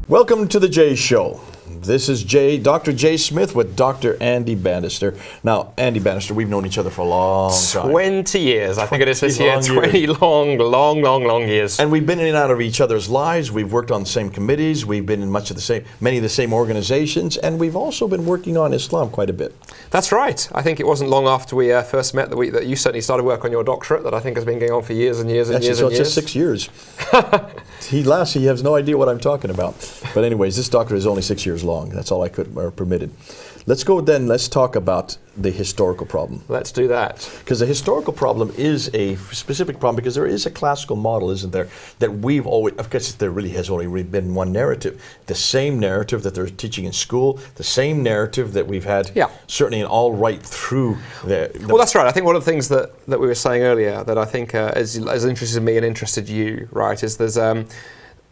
Welcome to the Jay Show. This is Dr. Jay Smith with Dr. Andy Bannister. Now, Andy Bannister, we've known each other for a long time. 20 years, I think it is this year. 20 years. long years. And we've been in and out of each other's lives. We've worked on the same committees. We've been in many of the same organizations. And we've also been working on Islam quite a bit. That's right. I think it wasn't long after we first met that you certainly started work on your doctorate that I think has been going on for years and years and years and years. It's just 6 years. He has no idea what I'm talking about. But anyways, this doctorate is only 6 years long. That's all I could permitted. Let's talk about the historical problem. Let's do that. Because the historical problem is a specific problem because there is a classical model, isn't there, that we've always, of course there really has only been one narrative. The same narrative that they're teaching in school, the same narrative that we've had certainly all right through the Well, that's right. I think one of the things that we were saying earlier that I think has interested me and interested you, right, is there's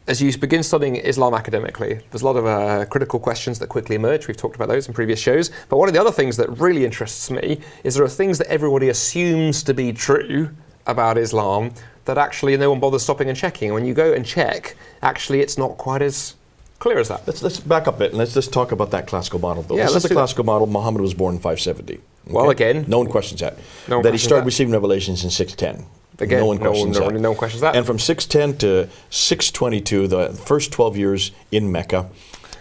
as you begin studying Islam academically, there's a lot of critical questions that quickly emerge. We've talked about those in previous shows. But one of the other things that really interests me is there are things that everybody assumes to be true about Islam that actually no one bothers stopping and checking. And when you go and check, actually it's not quite as clear as that. Let's back up a bit and let's just talk about that classical model. Though. Yeah, this is the classical model. Muhammad was born in 570. Okay? Well, again, no one questions that. That he started receiving revelations in 610. Again, no one questions that. No one questions that. And from 610 to 622, the first 12 years in Mecca,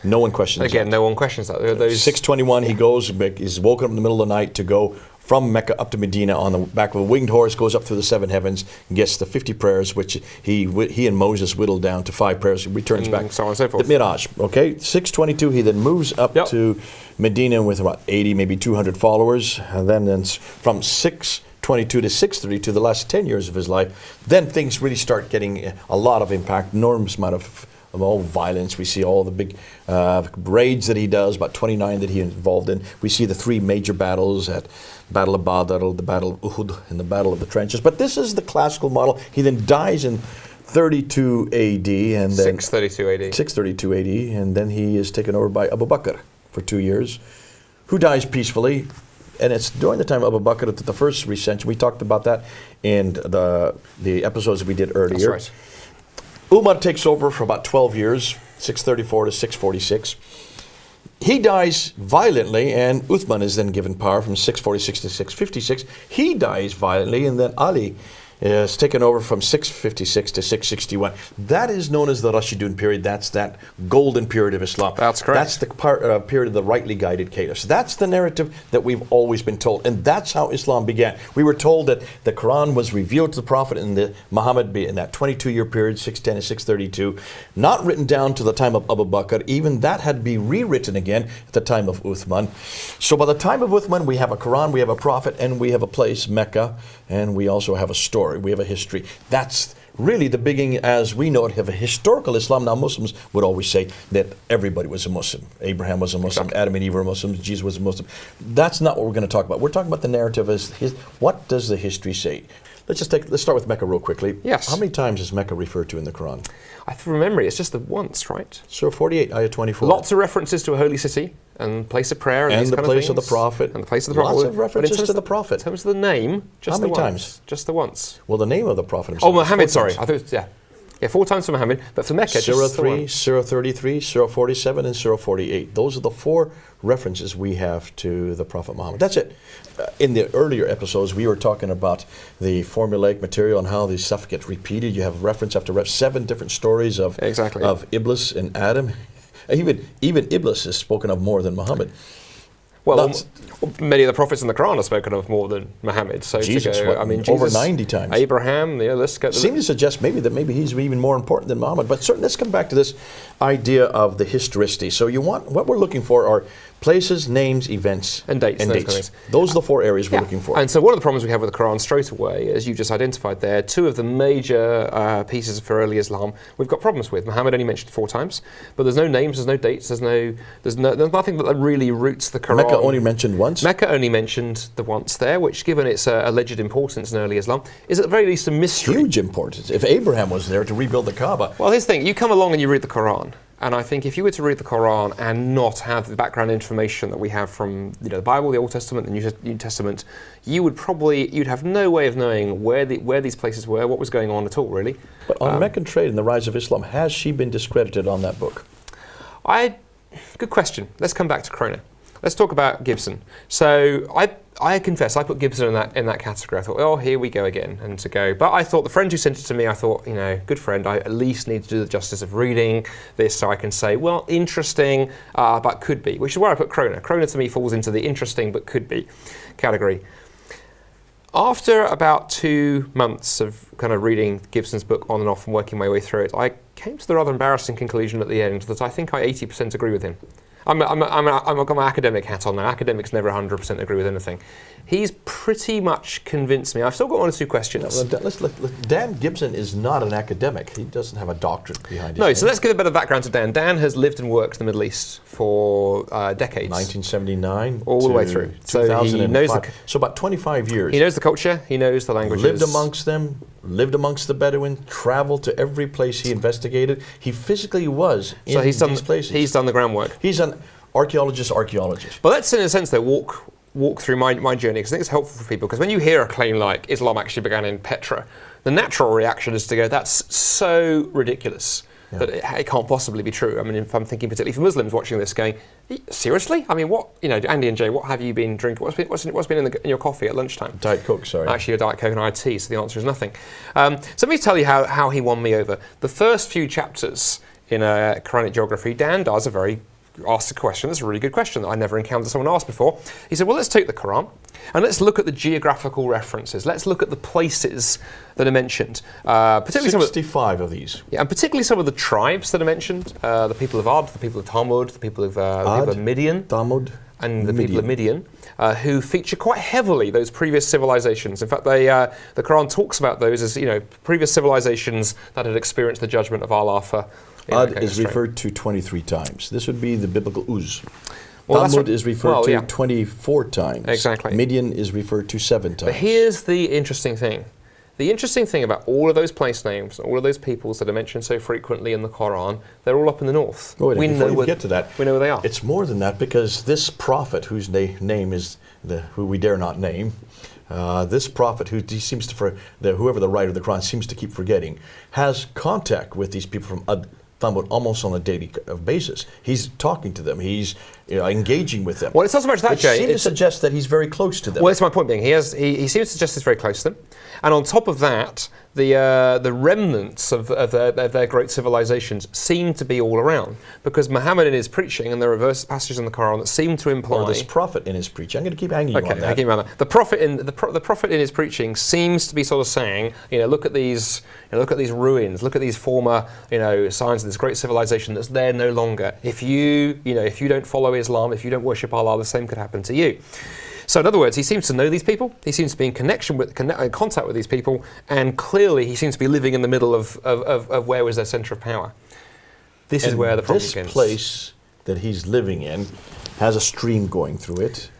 no one questions that. Again, no one questions that. 621, he goes, he's woken up in the middle of the night to go from Mecca up to Medina on the back of a winged horse, goes up through the seven heavens, and gets the 50 prayers, which he and Moses whittled down to 5 prayers, returns back. So on and so forth. The Miraj, okay? 622, he then moves up to Medina with about 80, maybe 200 followers, and then from 622 to 632, the last 10 years of his life, then things really start getting a lot of impact, enormous amount of all violence. We see all the big raids that he does, about 29 that he involved in. We see the 3 major battles at Battle of Badr, the Battle of Uhud, and the Battle of the Trenches. But this is the classical model. He then dies in 32 AD, and then 632 AD. 632 AD, and then he is taken over by Abu Bakr for 2 years, who dies peacefully. And it's during the time of Abu Bakr that the first recension, we talked about that in the episodes we did earlier. That's right. Umar takes over for about 12 years, 634 to 646. He dies violently, and Uthman is then given power from 646 to 656. He dies violently, and then Ali is taken over from 656 to 661. That is known as the Rashidun period. That's that golden period of Islam. That's correct. That's the period of the rightly guided caliphs. That's the narrative that we've always been told, and that's how Islam began. We were told that the Quran was revealed to the Prophet in Muhammad in that 22-year period, 610 to 632, not written down to the time of Abu Bakr. Even that had to be rewritten again at the time of Uthman. So by the time of Uthman, we have a Quran, we have a Prophet, and we have a place, Mecca, and we also have a story. We have a history. That's really the beginning, as we know it, of a historical Islam. Now, Muslims would always say that everybody was a Muslim. Abraham was a Muslim. Exactly. Adam and Eve were Muslims. Jesus was a Muslim. That's not what we're going to talk about. We're talking about the narrative as what does the history say? Let's start with Mecca real quickly. Yes. How many times is Mecca referred to in the Quran? From memory, it's just the once, right? Surah 48, Ayah 24. Lots of references to a holy city and place of prayer and the place of the Prophet. And the place of the Prophet. Lots of references to the Prophet. In terms of the name, just the once. How many times? Just the once. Well, the name of the Prophet himself. Oh, Muhammad, sorry. I thought it was, Yeah, 4 times for Muhammad, but for Mecca, Surah just 3, Surah 33, Surah 47, and Surah 48. Those are the 4 references we have to the Prophet Muhammad. That's it. In the earlier episodes, we were talking about the formulaic material and how the stuff gets repeated. You have reference after reference, 7 different stories of Iblis and Adam. Even Iblis is spoken of more than Muhammad. Well, many of the prophets in the Quran are spoken of more than Muhammad. So Jesus, Jesus, over 90 times. Abraham, let's go. Seems to suggest maybe he's even more important than Muhammad. But certainly, let's come back to this idea of the historicity. So what we're looking for are places, names, events, and dates. Those are the 4 areas we're looking for. And so one of the problems we have with the Quran straight away, as you just identified there, 2 of the major pieces for early Islam we've got problems with. Muhammad only mentioned 4 times, but there's no names, there's no dates, there's nothing that really roots the Quran. Mecca only mentioned once. Mecca only mentioned the once there, which, given its alleged importance in early Islam, is at the very least a mystery. Huge importance. If Abraham was there to rebuild the Kaaba. Well, here's the thing. You come along and you read the Quran, and I think if you were to read the Quran and not have the background information that we have from the Bible, the Old Testament, the New Testament, you'd have no way of knowing where these places were, what was going on at all, really. But on Meccan trade and the rise of Islam, has she been discredited on that book? Good question. Let's come back to Kroner. Let's talk about Gibson. So I confess, I put Gibson in that category. I thought, oh, here we go again, and to go. But I thought the friend who sent it to me, I thought, good friend, I at least need to do the justice of reading this so I can say, well, interesting, but could be, which is where I put Kroner. Kroner to me falls into the interesting but could be category. After about 2 months of kind of reading Gibson's book on and off and working my way through it, I came to the rather embarrassing conclusion at the end that I think I 80% agree with him. I've got my academic hat on now. Academics never 100% agree with anything. He's pretty much convinced me. I've still got 1 or 2 questions. Dan Gibson is not an academic. He doesn't have a doctorate behind his No, name. so let's give a bit of background to Dan. Dan has lived and worked in the Middle East for decades. 1979 all the way through. So he knows so about 25 years. He knows the culture. He knows the languages. Lived amongst them. Lived amongst the Bedouin. Traveled to every place he investigated. He physically was in these places. He's done the groundwork. He's an archaeologist. But let's, in a sense, though, walk through my journey, because I think it's helpful for people. Because when you hear a claim like Islam actually began in Petra, the natural reaction is to go, that's so ridiculous that it can't possibly be true. I mean, if I'm thinking particularly for Muslims watching this, going, seriously? I mean, what? Andy and Jay, what have you been drinking? What's been in your coffee at lunchtime? Diet Coke, sorry. Actually, a Diet Coke and I had tea, so the answer is nothing. So let me tell you how he won me over. The first few chapters in Quranic geography, Dan asked a question. That's a really good question that I never encountered someone ask before. He said, well, let's take the Quran and let's look at the geographical references. Let's look at the places that are mentioned. Particularly 65 of these. Yeah, and particularly some of the tribes that are mentioned. The people of Ad, the people of Talmud, the people of Midian. Talmud. And the people of Midian, who feature quite heavily those previous civilizations. In fact, the Quran talks about those as previous civilizations that had experienced the judgment of Allah for. Ad is referred to 23 times. This would be the biblical Uz. Well, Talmud is referred to 24 times. Exactly. Midian is referred to 7 times. But here's the interesting thing. The interesting thing about all of those place names, all of those peoples that are mentioned so frequently in the Quran, they're all up in the north. Before we get to that, we know where they are. It's more than that, because this prophet, whose name is who we dare not name, this prophet, who he seems to whoever the writer of the Quran seems to keep forgetting, has contact with these people from Talmud almost on a daily basis. He's talking to them. He's engaging with them. Well, it's not so much that, Jay. It seems to suggest that he's very close to them. Well, that's my point being. He seems to suggest he's very close to them. And on top of that, the remnants of their great civilizations seem to be all around. Because Muhammad in his preaching, and there are verse passages in the Quran that seem to imply... Or this prophet in his preaching. I'm going to keep hanging on that. Okay, hanging on that. The prophet in his preaching seems to be sort of saying, look at these ruins, look at these former, signs of this great civilization that's there no longer. If you don't follow Islam, if you don't worship Allah, the same could happen to you. So in other words, he seems to know these people, he seems to be in contact with these people, and clearly he seems to be living in the middle of where was their centre of power. This is where the problem begins. This place that he's living in has a stream going through it,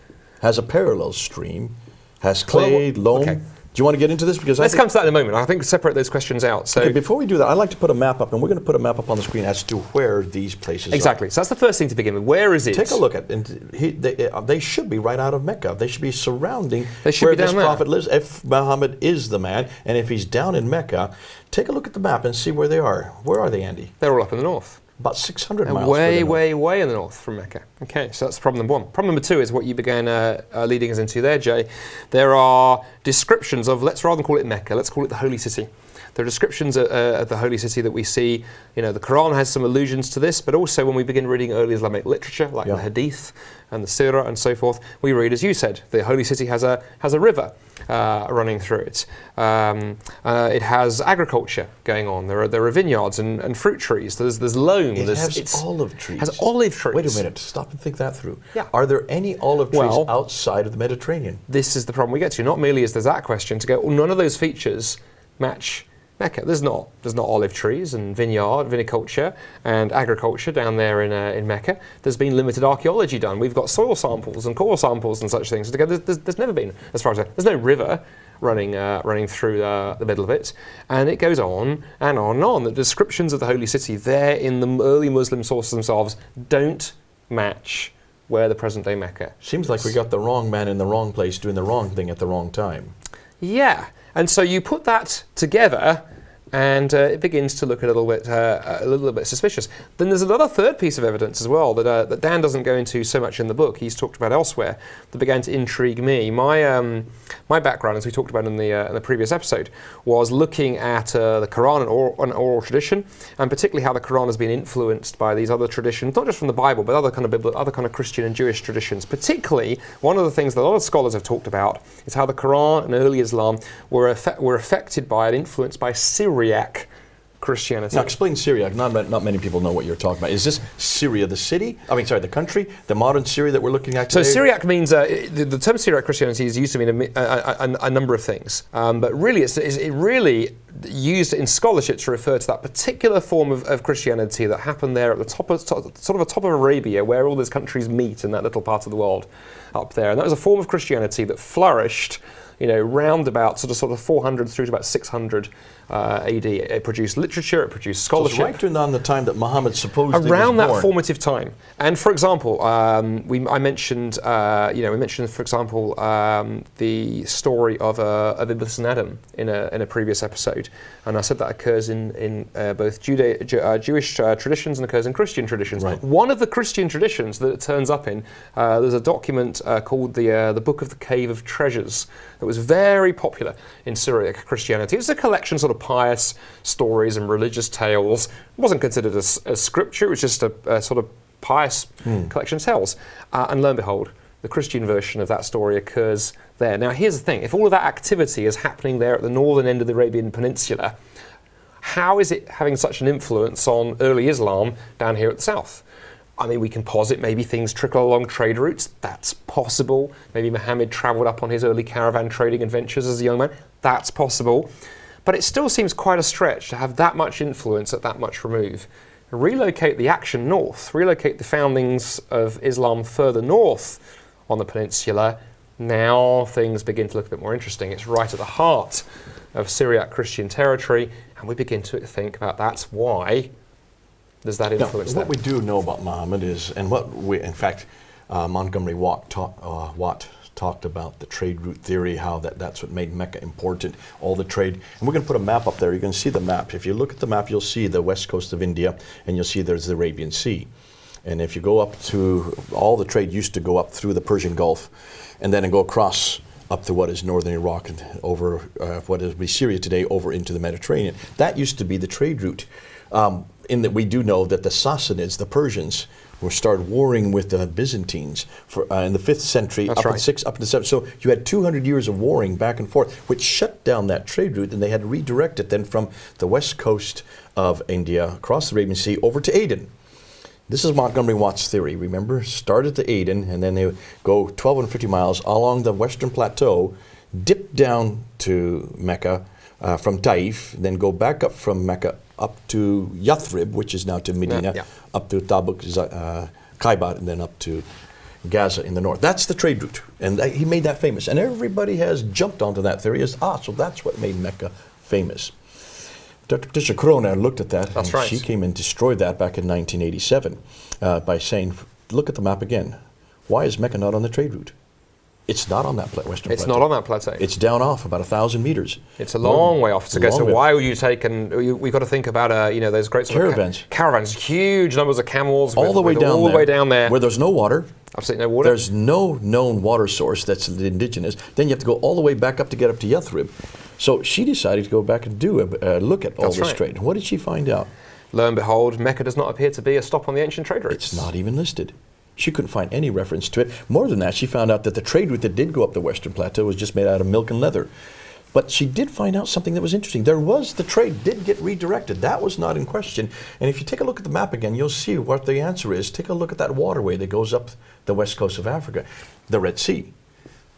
has a parallel stream, has clay, loam. Okay. Do you want to get into this? Because let's come to that in a moment. I think separate those questions out. So before we do that, I'd like to put a map up, and we're going to put a map up on the screen as to where these places are. Exactly. So that's the first thing to begin with. Where is it? Take a look at it. They should be right out of Mecca. They should be surrounding where this prophet lives. If Muhammad is the man, and if he's down in Mecca, take a look at the map and see where they are. Where are they, Andy? They're all up in the north. About 600 miles. Way in the north from Mecca. Okay, so that's problem number 1. Problem number 2 is what you began leading us into there, Jay. There are descriptions of, let's rather than call it Mecca, let's call it the Holy City. There are descriptions of the Holy City that we see. The Quran has some allusions to this, but also when we begin reading early Islamic literature, like the Hadith and the Sirah and so forth, we read, as you said, the Holy City has a river running through it. It has agriculture going on. There are vineyards and fruit trees. There's loam. It has olive trees. Has olive trees. Wait a minute. Stop and think that through. Yeah. Are there any olive trees outside of the Mediterranean? This is the problem we get to. Not merely is there that question to go, none of those features match Mecca. There's not olive trees and viniculture and agriculture down there in Mecca. There's been limited archaeology done. We've got soil samples and core samples and such things. There's never been, as far as there's no river running through the middle of it, and it goes on and on and on. The descriptions of the Holy City there in the early Muslim sources themselves don't match where the present day Mecca. Seems like we got the wrong man in the wrong place doing the wrong thing at the wrong time. Yeah. And so you put that together, and it begins to look a little bit suspicious. Then there's another third piece of evidence as well that Dan doesn't go into so much in the book. He's talked about elsewhere that began to intrigue me. My background, as we talked about in the previous episode, was looking at the Quran and oral tradition, and particularly how the Quran has been influenced by these other traditions, not just from the Bible, but other kind of Christian and Jewish traditions. Particularly, one of the things that a lot of scholars have talked about is how the Quran and early Islam were affected by and influenced by Syriac Christianity. Now explain Syriac. Not many people know what you're talking about. Is this Syria the city? The country? The modern Syria that we're looking at today? So Syriac means, the term Syriac Christianity is used to mean a number of things. But really, it really used in scholarship to refer to that particular form of Christianity that happened there at the top of Arabia, where all those countries meet in that little part of the world up there. And that was a form of Christianity that flourished, round about sort of 400 through to about 600 AD. It produced literature, it produced scholarship. So it's right around the time that Muhammad supposedly was around that born. formative time. And for example, I mentioned, for example, the story of Iblis and Adam in a previous episode, and I said that occurs in both Jewish traditions and occurs in Christian traditions. Right. One of the Christian traditions that it turns up in, there's a document called the Book of the Cave of Treasures that was very popular in Syriac Christianity. It's a collection of pious stories and religious tales. It wasn't considered as scripture, it was just a sort of pious collection of tales. And lo and behold, the Christian version of that story occurs there. Now here's the thing, if all of that activity is happening there at the northern end of the Arabian Peninsula, how is it having such an influence on early Islam down here at the south? We can posit maybe things trickle along trade routes. That's possible. Maybe Muhammad travelled up on his early caravan trading adventures as a young man. That's possible. But it still seems quite a stretch to have that much influence at that much remove. Relocate the action north, relocate the foundings of Islam further north on the peninsula. Now things begin to look a bit more interesting. It's right at the heart of Syriac Christian territory, and we begin to think about that's why there's that influence there. What we do know about Muhammad is, and what we, in fact, Montgomery Watt talked about the trade route theory, how that's what made Mecca important, all the trade. And we're going to put a map up there. You can see the map. If you look at the map, you'll see the west coast of India, and you'll see there's the Arabian Sea. And if you go up to, all the trade used to go up through the Persian Gulf, and then go across up to what is northern Iraq and over what is Syria today, over into the Mediterranean. That used to be the trade route. In that we do know that the Sassanids, the Persians, started warring with the Byzantines in the 5th century, That's up right. in 6th, up in the 7th. So you had 200 years of warring back and forth, which shut down that trade route, and they had to redirect it then from the west coast of India, across the Arabian Sea, over to Aden. This is Montgomery Watt's theory, remember? Started to Aden, and then they would go 1,250 miles along the western plateau, dip down to Mecca from Taif, then go back up from Mecca up to Yathrib, which is now to Medina, up to Tabuk, Khaybar, and then up to Gaza in the north. That's the trade route, and he made that famous. And everybody has jumped onto that theory as, so that's what made Mecca famous. Dr. Patricia Corona looked at that, That's and right. she came and destroyed that back in 1987 by saying, look at the map again. Why is Mecca not on the trade route? It's not on that western plateau. It's not on that plateau. It's down off about 1,000 meters. It's a long way off to go. So Long way. why would you take, and we've got to think about those great sort Caravans. of caravans, huge numbers of camels All the way down there, where there's no water. Absolutely no water. There's no known water source that's indigenous. Then you have to go all the way back up to get up to Yathrib. So she decided to go back and do a look at all That's this right. trade. What did she find out? Lo and behold, Mecca does not appear to be a stop on the ancient trade routes. It's not even listed. She couldn't find any reference to it. More than that, she found out that the trade route that did go up the western plateau was just made out of milk and leather. But she did find out something that was interesting. The trade did get redirected. That was not in question. And if you take a look at the map again, you'll see what the answer is. Take a look at that waterway that goes up the west coast of Africa, the Red Sea.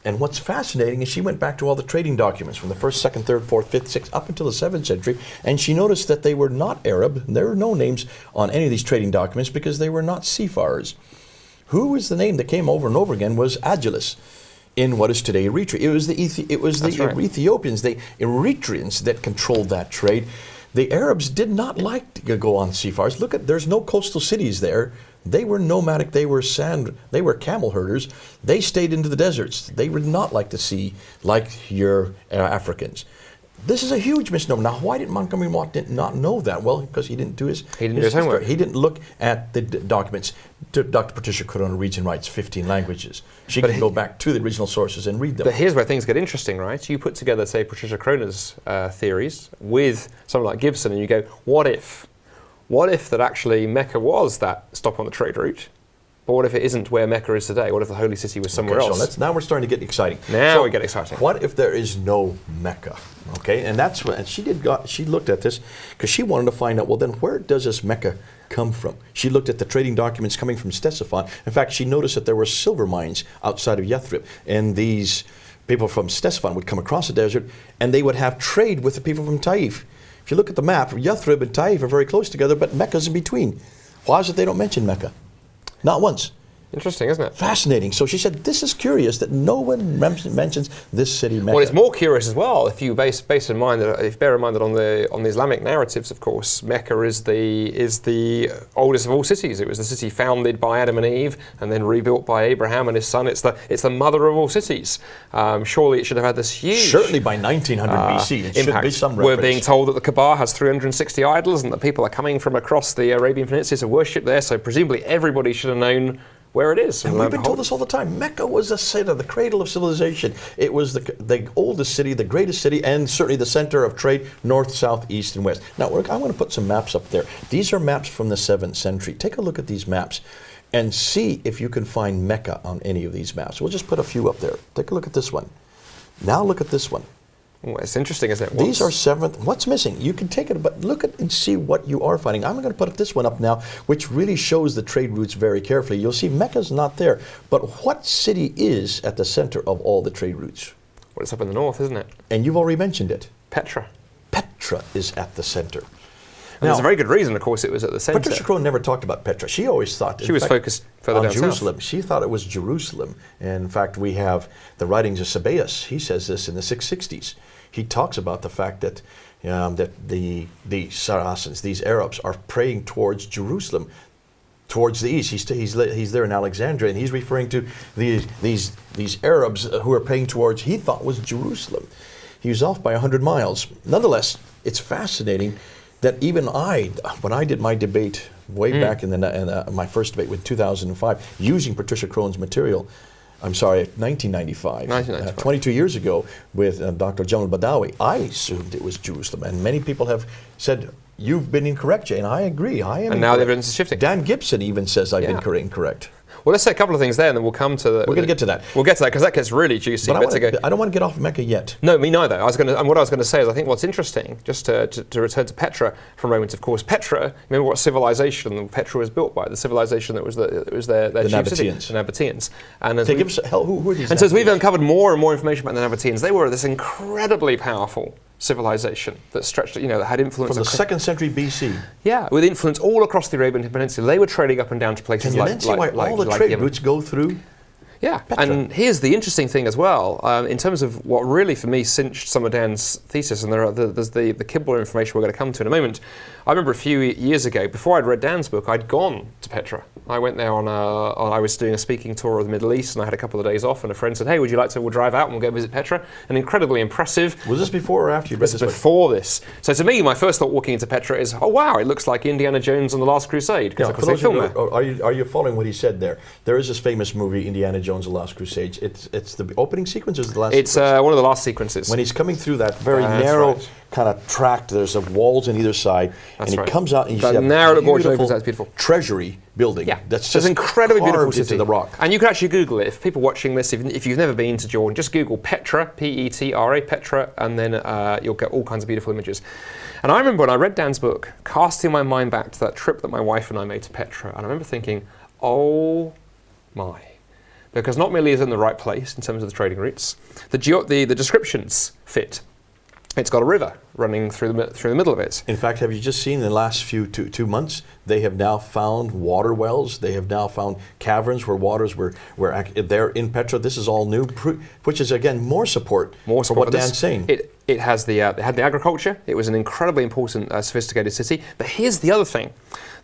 And what's fascinating is she went back to all the trading documents from the 1st, 2nd, 3rd, 4th, 5th, 6th, up until the 7th century, and she noticed that they were not Arab. There were no names on any of these trading documents because they were not seafarers. Who was the name that came over and over again was Agilus in what is today Eritrea. It was the right. Ethiopians, the Eritreans that controlled that trade. The Arabs did not like to go on seafarers. Look at, there's no coastal cities there. They were nomadic, they were camel herders. They stayed into the deserts. They would not like the sea like your Africans. This is a huge misnomer. Now, why did Montgomery Watt not know that? Well, because he didn't do his homework. He didn't look at the documents. Dr. Patricia Corona reads and writes 15 languages. She can go back to the original sources and read them. But here's where things get interesting, right? You put together, say, Patricia Corona's theories with someone like Gibson, and you go, what if? What if that actually Mecca was that stop on the trade route? But what if it isn't where Mecca is today? What if the holy city was somewhere else? So now we're starting to get exciting. Now we get exciting. What if there is no Mecca? Okay, and that's what, and she looked at this because she wanted to find out, well, then where does this Mecca come from? She looked at the trading documents coming from Ctesiphon. In fact, she noticed that there were silver mines outside of Yathrib, and these people from Ctesiphon would come across the desert, and they would have trade with the people from Taif. If you look at the map, Yathrib and Taif are very close together, but Mecca's in between. Why is it they don't mention Mecca? Not once. Interesting, isn't it? Fascinating. So she said, this is curious that no one mentions this city, Mecca. Well, it's more curious as well if you bear in mind that on the Islamic narratives, of course, Mecca is the oldest of all cities. It was the city founded by Adam and Eve and then rebuilt by Abraham and his son. It's the mother of all cities. Surely it should have had this huge. Certainly by 1900 BC, it impact. should be some reference. We're being told that the Kaaba has 360 idols and that people are coming from across the Arabian Peninsula to worship there. So presumably everybody should have known where it is. And we've been told this all the time. Mecca was the center, the cradle of civilization. It was the oldest city, the greatest city, and certainly the center of trade, north, south, east, and west. Now, I'm going to put some maps up there. These are maps from the 7th century. Take a look at these maps and see if you can find Mecca on any of these maps. We'll just put a few up there. Take a look at this one. Now look at this one. Well, it's interesting, isn't it? These are 7th. What's missing? You can take it, but look at and see what you are finding. I'm going to put this one up now, which really shows the trade routes very carefully. You'll see Mecca's not there, but what city is at the center of all the trade routes? Well, it's up in the north, isn't it? And you've already mentioned it. Petra. Petra is at the center. And there's a very good reason, of course, it was at the center. Patricia Crone never talked about Petra. She always thought she was focused further down Jerusalem. South. She thought it was Jerusalem. And in fact, we have the writings of Sabaeus. He says this in the 660s. He talks about the fact that the Saracens, these Arabs, are praying towards Jerusalem, towards the east. He's there in Alexandria, and he's referring to these Arabs who are praying towards, he thought was Jerusalem. He was off by 100 miles. Nonetheless, it's fascinating that even when I did my debate way back in my first debate in 2005, using Patricia Crone's material, 1995. 22 years ago with Dr. Jamal Badawi, I assumed it was Jerusalem. And many people have said, you've been incorrect, Jay, and I agree. I am. And now the evidence is shifting. Dan Gibson even says I've been incorrect. Well, let's say a couple of things there, and then we'll come to the. We're going to get to that. We'll get to that because that gets really juicy. But I don't want to get off Mecca yet. No, me neither. And what I was going to say is, I think what's interesting, just to return to Petra for a moment. Of course, Petra. Remember what civilization Petra was built by? The civilization that was their chief city, the Nabateans. And as who are these? And so as we've uncovered more and more information about the Nabateans, they were this incredibly powerful civilization that stretched, that had influence from the 2nd century BC. Yeah, with influence all across the Arabian Peninsula. They were trading up and down to places like. Can you then see why all the trade routes go through? Yeah, Petra. And here's the interesting thing as well, in terms of what really for me cinched some of Dan's thesis, and there's the Kibble information we're going to come to in a moment. I remember a few years ago, before I'd read Dan's book, I'd gone to Petra. I went there I was doing a speaking tour of the Middle East, and I had a couple of days off, and a friend said, hey, would you like to, we'll drive out and we'll go visit Petra. And incredibly impressive. Was this before or after you read this book? Before this. So to me, my first thought walking into Petra is, oh wow, it looks like Indiana Jones and the Last Crusade. Yeah, for those are you following what he said there? There is this famous movie, Indiana Jones and the Last Crusade. It's the opening sequence or is it the last sequence? It's one of the last sequences. When he's coming through that very narrow kind of tract, there's walls on either side, and he comes out and you see a beautiful treasury building. Yeah, that's just incredibly beautiful city. Into the rock. And you can actually Google it. If people watching this, if you've never been to Jordan, just Google Petra, Petra, Petra, and then you'll get all kinds of beautiful images. And I remember when I read Dan's book, casting my mind back to that trip that my wife and I made to Petra, and I remember thinking, oh my. Because not merely is it in the right place in terms of the trading routes, the descriptions fit. It's got a river running through the middle of it. In fact, have you just seen in the last two months, they have now found water wells. They have now found caverns where waters were there in Petra. This is all new, which is, again, more support for what Dan's saying. It had the agriculture. It was an incredibly important, sophisticated city. But here's the other thing.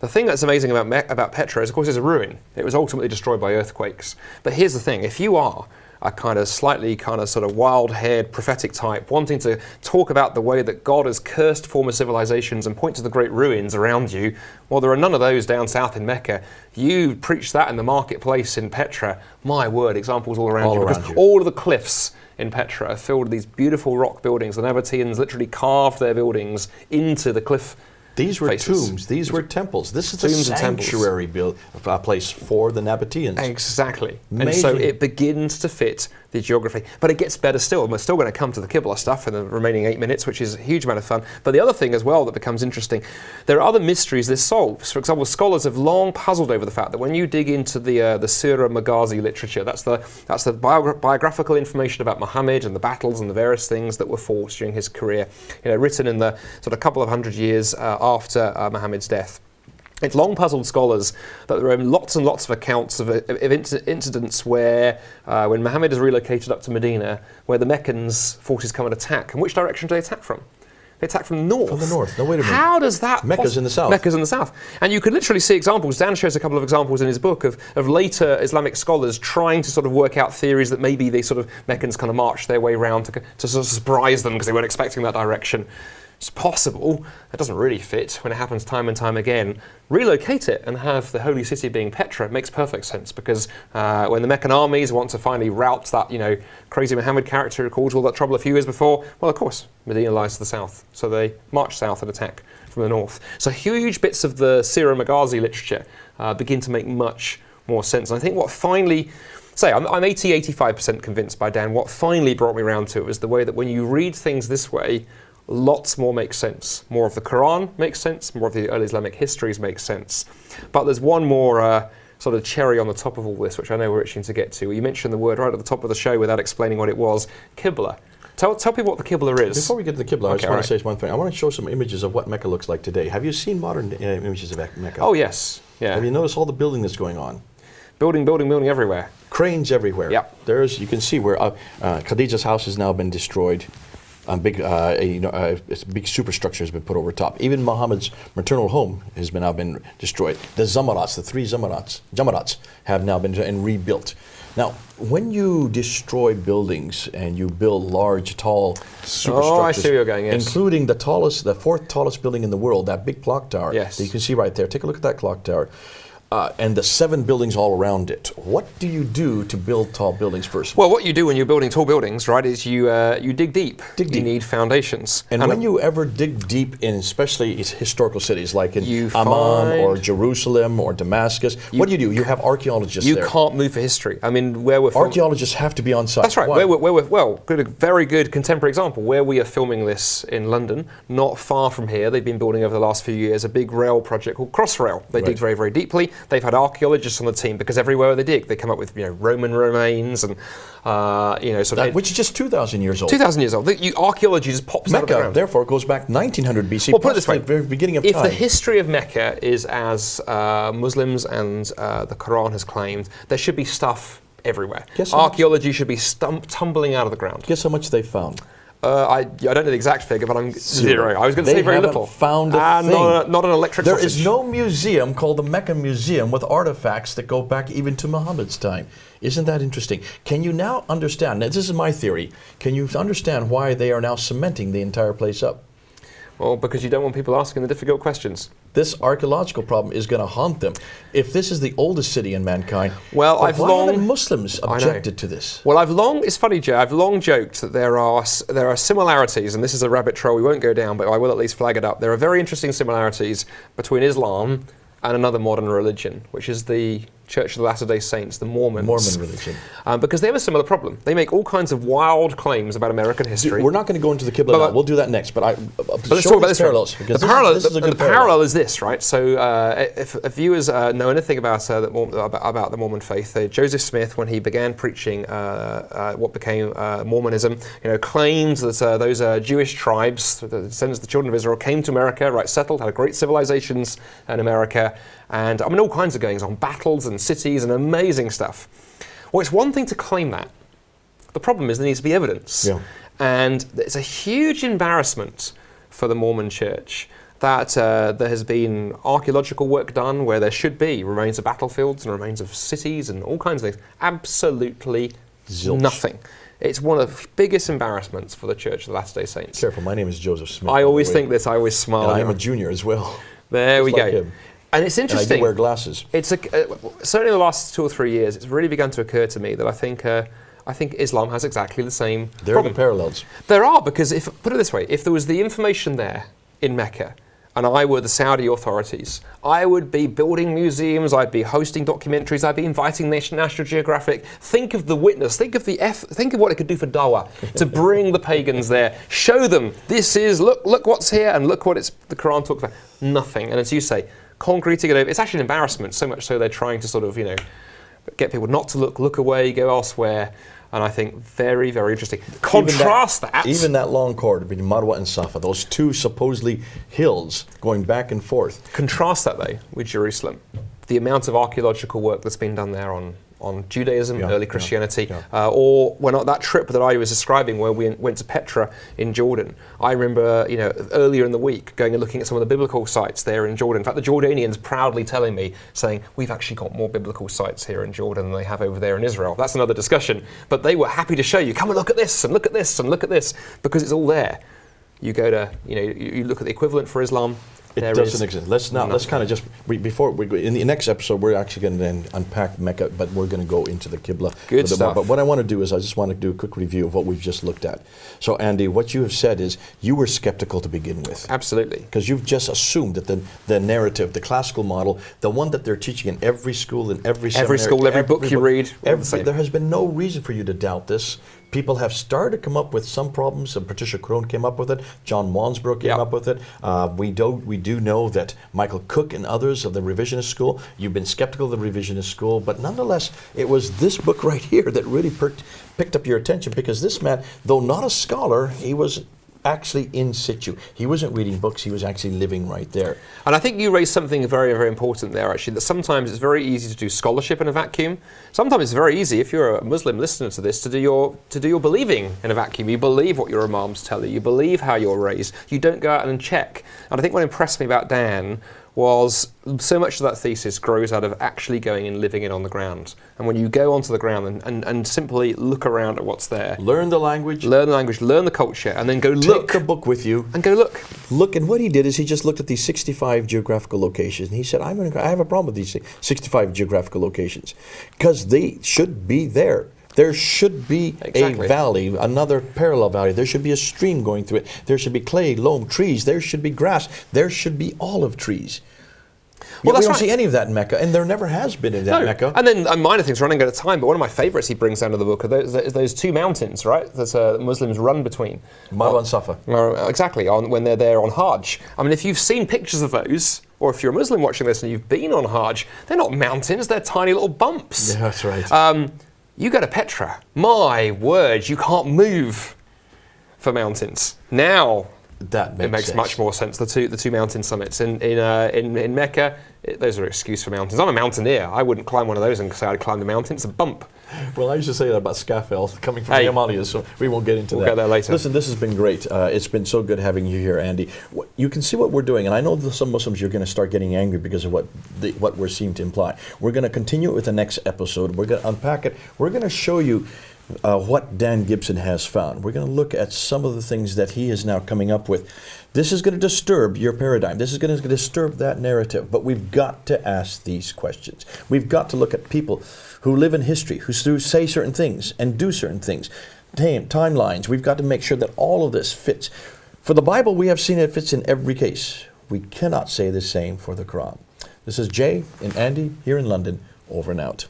The thing that's amazing about Petra is, of course, it's a ruin. It was ultimately destroyed by earthquakes. But here's the thing. If you are a kind of slightly kind of sort of wild-haired prophetic type, wanting to talk about the way that God has cursed former civilizations and point to the great ruins around you. Well, there are none of those down south in Mecca. You preach that in the marketplace in Petra. My word, examples all around you. Because all of the cliffs in Petra are filled with these beautiful rock buildings. The Nabateans literally carved their buildings into the cliff. These were faces. tombs. These were temples. This is Tombs a and temples. sanctuary place for the Nabateans. Exactly. Amazing. And so it begins to fit the geography. But it gets better still. And we're still going to come to the Qibla stuff in the remaining 8 minutes, which is a huge amount of fun. But the other thing as well that becomes interesting, there are other mysteries this solves. For example, scholars have long puzzled over the fact that when you dig into the Sirah Maghazi literature, that's the biographical information about Muhammad and the battles and the various things that were fought during his career, written in the sort of couple of hundred years after Muhammad's death. It's long puzzled scholars that there are lots and lots of accounts of incidents where, when Muhammad is relocated up to Medina, where the Meccans forces come and attack. And which direction do they attack from? They attack from the north. From the north. No, wait a minute. How does that... Mecca's in the south. Mecca's in the south. And you could literally see examples. Dan shows a couple of examples in his book of later Islamic scholars trying to sort of work out theories that maybe they sort of Meccans kind of marched their way around to sort of surprise them because they weren't expecting that direction. It's possible. It doesn't really fit when it happens time and time again. Relocate it and have the holy city being Petra makes perfect sense because when the Meccan armies want to finally rout that, crazy Muhammad character who caused all that trouble a few years before, well, of course, Medina lies to the south. So they march south and attack from the north. So huge bits of the Sirah Maghazi literature begin to make much more sense. And I think what finally... I'm 85% convinced by Dan. What finally brought me around to it was the way that when you read things this way, lots more makes sense. More of the Quran makes sense, more of the early Islamic histories makes sense. But there's one more sort of cherry on the top of all this, which I know we're itching to get to. You mentioned the word right at the top of the show without explaining what it was, Qibla. Tell people what the Qibla is. Before we get to the Qibla, I just want to say one thing. I want to show some images of what Mecca looks like today. Have you seen modern images of Mecca? Oh, yes. Yeah. Have you noticed all the building that's going on? Building everywhere. Cranes everywhere. Yep. You can see where Khadija's house has now been destroyed. Big superstructure has been put over top. Even Muhammad's maternal home has now been destroyed. The Zamarats, the three Zamarats, have now been rebuilt. Now, when you destroy buildings and you build large, tall superstructures, I see where you're going, yes. Including the fourth tallest building in the world, that big clock tower yes. that you can see right there. Take a look at that clock tower. And the 7 buildings all around it. What do you do to build tall buildings first? Well, what you do when you're building tall buildings, right, is you dig deep. Dig deep. You need foundations. And when you ever dig deep in, especially historical cities like in You Amman or Jerusalem or Damascus, what do? You have archaeologists there. You can't move for history. I mean, where we're archaeologists have to be on site. That's right. Why? A very good contemporary example. Where we are filming this in London, not far from here, they've been building over the last few years a big rail project called Crossrail. They dig very, very deeply. They've had archaeologists on the team because everywhere they dig, they come up with Roman remains and which is just 2,000 years old. 2,000 years old. Archaeology just pops out of the ground. Therefore, goes back 1900 BC. Well, put it this way: the very beginning of if time. the history of Mecca is as Muslims and the Quran has claimed, there should be stuff everywhere. Archaeology should be tumbling out of the ground. Guess how much they found? I don't know the exact figure, but I'm zero. I was going to say very little. Found a thing. Not an electric There sausage. is no museum called the Mecca Museum with artifacts that go back even to Muhammad's time. Isn't that interesting? Can you now understand? Now, this is my theory. Can you understand why they are now cementing the entire place up? Well, because you don't want people asking the difficult questions. This archaeological problem is going to haunt them. If this is the oldest city in mankind, well, why haven't Muslims objected to this? Well, it's funny, Joe, I've long joked that there are similarities, and this is a rabbit trail we won't go down, but I will at least flag it up. There are very interesting similarities between Islam and another modern religion, which is the Church of the Latter-day Saints, the Mormons. Mormon religion. Because they have a similar problem. They make all kinds of wild claims about American history. We're not going to go into the Qibla now. We'll do that next. But let's talk about this parallels. The parallel is this, right? So if viewers know anything about the Mormon faith, Joseph Smith, when he began preaching what became Mormonism, claimed that those Jewish tribes, the descendants of the children of Israel, came to America, right, settled, had great civilizations in America, and all kinds of goings on, battles and cities and amazing stuff. Well, it's one thing to claim that. The problem is there needs to be evidence. Yeah. And it's a huge embarrassment for the Mormon Church that there has been archaeological work done where there should be remains of battlefields and remains of cities and all kinds of things. Absolutely Zilch. Nothing. It's one of the biggest embarrassments for the Church of the Latter-day Saints. Careful, my name is Joseph Smith. I always think this, I always smile. And I am a junior as well. There we Just go. like him. And it's interesting. And I do wear glasses. It's certainly in the last 2 or 3 years, it's really begun to occur to me that I think Islam has exactly the same There problem. are the parallels. There are, because put it this way, if there was the information there in Mecca, and I were the Saudi authorities, I would be building museums, I'd be hosting documentaries, I'd be inviting National Geographic. Think of the witness, think of what it could do for dawah, to bring the pagans there, show them, look what's here, and look what the Quran talks about. Nothing. And as you say, concreting it over, it's actually an embarrassment, so much so they're trying to sort of, get people not to look away, go elsewhere. And I think very, very interesting. Contrast that. Even that long corridor between Marwa and Safa, those two supposedly hills going back and forth. Contrast that, though, with Jerusalem. The amount of archaeological work that's been done there on Judaism, early Christianity, or that trip that I was describing where we went to Petra in Jordan. I remember, earlier in the week going and looking at some of the biblical sites there in Jordan. In fact, the Jordanians proudly telling me, saying, we've actually got more biblical sites here in Jordan than they have over there in Israel. That's another discussion. But they were happy to show you, come and look at this, and look at this, and look at this, because it's all there. You go to, you look at the equivalent for Islam. It doesn't exist. Let's kind of just, before we go, in the next episode, we're actually going to then unpack Mecca, but we're going to go into the Qibla. Good stuff. But what I want to do is I just want to do a quick review of what we've just looked at. So, Andy, what you have said is you were skeptical to begin with. Absolutely. Because you've just assumed that the narrative, the classical model, the one that they're teaching in every school, in every seminary, every book you read, there has been no reason for you to doubt this. People have started to come up with some problems. Patricia Crone came up with it. John Wansbrough came up with it. We do know that Michael Cook and others of the revisionist school, you've been skeptical of the revisionist school, but nonetheless, it was this book right here that really picked up your attention, because this man, though not a scholar, he was actually in situ. He wasn't reading books, he was actually living right there. And I think you raised something very, very important there, actually, that sometimes it's very easy to do scholarship in a vacuum. Sometimes it's very easy, if you're a Muslim listener to this, to do your believing in a vacuum. You believe what your imams tell you. You believe how you're raised. You don't go out and check. And I think what impressed me about Dan was so much of that thesis grows out of actually going and living it on the ground. And when you go onto the ground and simply look around at what's there. Learn the language, learn the culture, and then go look. Take the book with you. And go look. Look, and what he did is he just looked at these 65 geographical locations, and he said, I have a problem with these 65 geographical locations, because they should be there. There should be a valley, another parallel valley. There should be a stream going through it. There should be clay, loam, trees. There should be grass. There should be olive trees. Well, we don't see any of that in Mecca, and there never has been in that Mecca. And then minor things running out of time, but one of my favourites he brings down to the book are those two mountains, right, that Muslims run between. Marwa and Safa. Exactly, when they're there on Hajj. I mean, if you've seen pictures of those, or if you're a Muslim watching this and you've been on Hajj, they're not mountains, they're tiny little bumps. Yeah, that's right. You go to Petra, my word, you can't move for mountains. Now, it makes much more sense. The two mountain summits in Mecca, those are an excuse for mountains. I'm a mountaineer. I wouldn't climb one of those and say I'd climb the mountain. It's a bump. Well, I used to say that about Scafell coming from the Himalayas, so we won't get into that. We'll get there later. Listen, this has been great. It's been so good having you here, Andy. You can see what we're doing, and I know that some Muslims, you're going to start getting angry because of what we're seeming to imply. We're going to continue it with the next episode. We're going to unpack it. We're going to show you what Dan Gibson has found. We're going to look at some of the things that he is now coming up with. This is going to disturb your paradigm. This is going to disturb that narrative. But we've got to ask these questions. We've got to look at people who live in history, who say certain things and do certain things. Timelines. We've got to make sure that all of this fits. For the Bible, we have seen it fits in every case. We cannot say the same for the Quran. This is Jay and Andy here in London. Over and out.